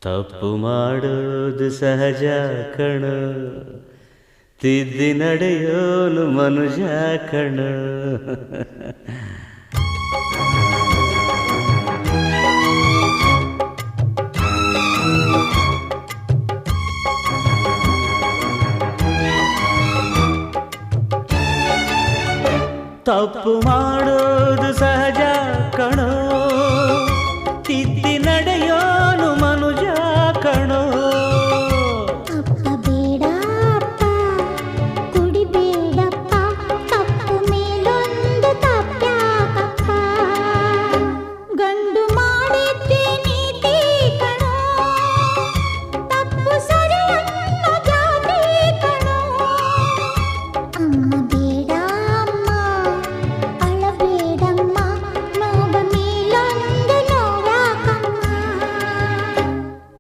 ತಪ್ಪು ಮಾಡೋದು ಸಹಜ ಕಣ, ತಿದ್ದಿ ನಡೆಯೋನು ಮನುಜ ಕಣ. ತಪ್ಪು ಮಾಡೋದು ಸಹಜ ಕಣ,